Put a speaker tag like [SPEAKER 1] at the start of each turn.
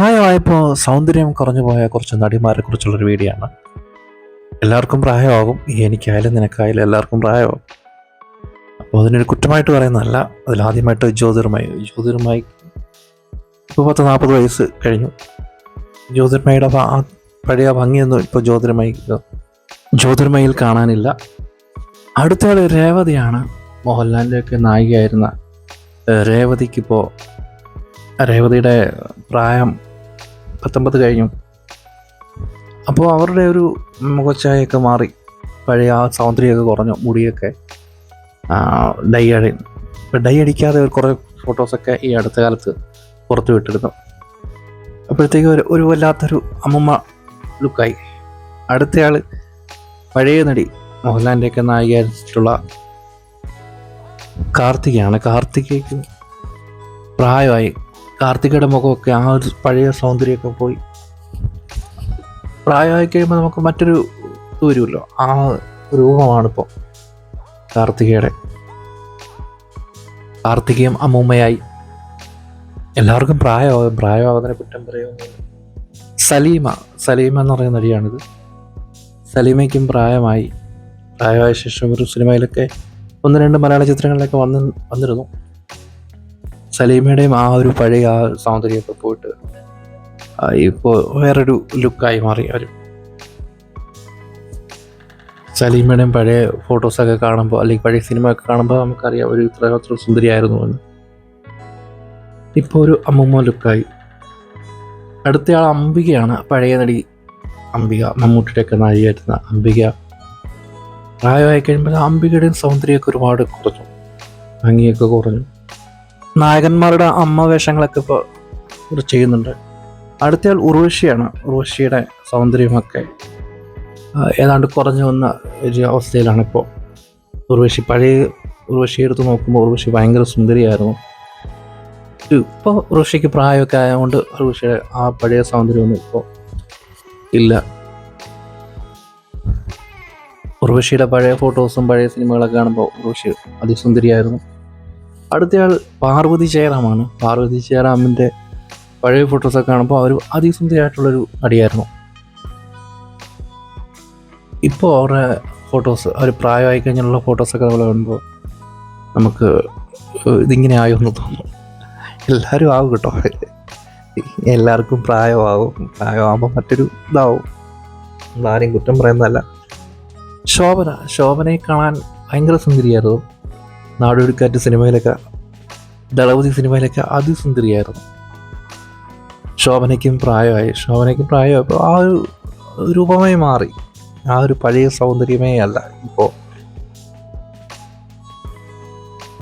[SPEAKER 1] പ്രായമായപ്പോൾ സൗന്ദര്യം കുറഞ്ഞു പോയ കുറച്ച് നടിമാരെ കുറിച്ചുള്ളൊരു വീഡിയോ ആണ്. എല്ലാവർക്കും പ്രായമാകും, എനിക്കായാലും നിനക്കായാലും എല്ലാവർക്കും പ്രായമാകും. അപ്പോൾ അതിനൊരു കുറ്റമായിട്ട് പറയുന്നതല്ല. അതിലാദ്യമായിട്ട് ജ്യോതിർമായി ഇപ്പോൾ 40 വയസ്സ് കഴിഞ്ഞു. ജ്യോതിർമയുടെ പഴയ ഭംഗിയൊന്നും ഇപ്പോൾ ജ്യോതിർമയിൽ കാണാനില്ല. അടുത്തയാൾ രേവതിയാണ്. മോഹൻലാലിൻ്റെയൊക്കെ നായികയായിരുന്ന രേവതിക്കിപ്പോൾ രേവതിയുടെ പ്രായം 19 കഴിഞ്ഞു. അപ്പോൾ അവരുടെ ഒരു മുഖച്ഛായയൊക്കെ മാറി, പഴയ ആ സൗന്ദര്യമൊക്കെ കുറഞ്ഞു, മുടിയൊക്കെ ഡൈ അടിക്കാതെ കുറേ ഫോട്ടോസൊക്കെ ഈ അടുത്ത കാലത്ത് പുറത്തു വിട്ടിരുന്നു. അപ്പോഴത്തേക്ക് ഒരു വല്ലാത്തൊരു അമ്മമ്മ ലുക്കായി. അടുത്തയാൾ പഴയ നടി മോഹൻലാലിൻ്റെയൊക്കെ നായികയായിട്ടുള്ള കാർത്തികയാണ്. കാർത്തികയ്ക്ക് പ്രായമായി. കാർത്തികയുടെ മുഖമൊക്കെ ആ ഒരു പഴയ സൗന്ദര്യമൊക്കെ പോയി. പ്രായമായി കഴിയുമ്പോൾ നമുക്ക് മറ്റൊരു ഇത് വരുമല്ലോ, ആ രൂപമാണിപ്പോൾ കാർത്തികയും അമ്മൂമ്മയായി. എല്ലാവർക്കും പ്രായമാകുന്നതിനെ കുറ്റം പറയുമെന്നില്ല. സലീമ എന്ന് പറയുന്ന നടിയാണിത്. സലീമയ്ക്കും പ്രായമായ ശേഷം ഒരു സിനിമയിലൊക്കെ 1-2 മലയാള ചിത്രങ്ങളിലൊക്കെ വന്നിരുന്നു. സലീമയുടെയും ആ ഒരു പഴയ ആ സൗന്ദര്യമൊക്കെ പോയിട്ട് ഇപ്പോൾ വേറൊരു ലുക്കായി മാറി അവർ. സലീമയുടെയും പഴയ ഫോട്ടോസൊക്കെ കാണുമ്പോൾ, അല്ലെങ്കിൽ പഴയ സിനിമയൊക്കെ കാണുമ്പോൾ നമുക്കറിയാം ഒരു ഇത്ര സുന്ദരിയായിരുന്നു എന്ന്. ഇപ്പോൾ ഒരു അമ്മൂമ്മ ലുക്കായി. അടുത്തയാൾ അംബികയാണ്. പഴയ നടി അംബിക, മമ്മൂട്ടിയുടെയൊക്കെ നായികയായിരുന്ന അംബിക. പ്രായമായി കഴിയുമ്പോൾ അംബികയുടെയും സൗന്ദര്യമൊക്കെ ഒരുപാട് കുറഞ്ഞു, ഭംഗിയൊക്കെ കുറഞ്ഞു. നായകന്മാരുടെ അമ്മ വേഷങ്ങളൊക്കെ ഇപ്പോൾ ചെയ്യുന്നുണ്ട്. അടുത്തയാൾ ഉർവശിയാണ്. ഉർവശിയുടെ സൗന്ദര്യമൊക്കെ ഏതാണ്ട് കുറഞ്ഞു വന്ന ഒരു അവസ്ഥയിലാണ് ഇപ്പോൾ ഉർവശി. പഴയ ഉർവശിയെ എടുത്ത് നോക്കുമ്പോൾ ഉർവശി ഭയങ്കര സുന്ദരിയായിരുന്നു. ഇപ്പോൾ ഉർവശിക്ക് പ്രായമൊക്കെ ആയതുകൊണ്ട് ഉർവശിയുടെ ആ പഴയ സൗന്ദര്യമൊന്നും ഇപ്പോൾ ഇല്ല. ഉർവശിയുടെ പഴയ ഫോട്ടോസും പഴയ സിനിമകളൊക്കെ കാണുമ്പോൾ ഉർവശി അതിസുന്ദരിയായിരുന്നു. അടുത്തയാൾ പാർവതി ജയറാമാണ്. പാർവതി ജയറാമിൻ്റെ പഴയ ഫോട്ടോസൊക്കെ കാണുമ്പോൾ അവർ അതിസുന്ദരിയായിട്ടുള്ളൊരു നടിയായിരുന്നു. ഇപ്പോൾ അവരുടെ ഫോട്ടോസ്, അവർ പ്രായമായി കഴിഞ്ഞുള്ള ഫോട്ടോസൊക്കെ നമ്മൾ കാണുമ്പോൾ നമുക്ക് ഇതിങ്ങനെ ആയോന്ന് തോന്നും. എല്ലാവരും ആവും കേട്ടോ, എല്ലാവർക്കും പ്രായമാകുമ്പോൾ മറ്റൊരു ഇതാവും. നമ്മളാരെയും കുറ്റം പറയുന്നതല്ല. ശോഭനയെ കാണാൻ ഭയങ്കര സുന്ദരിയായിരുന്നു. നാടോടിക്കാറ്റ് സിനിമയിലൊക്കെ, ദളപതി സിനിമയിലൊക്കെ അതിസുന്ദരിയായിരുന്നു. ശോഭനയ്ക്കും പ്രായമായപ്പോൾ ആ ഒരു രൂപമായി മാറി. ആ ഒരു പഴയ സൗന്ദര്യമേ അല്ല ഇപ്പോൾ.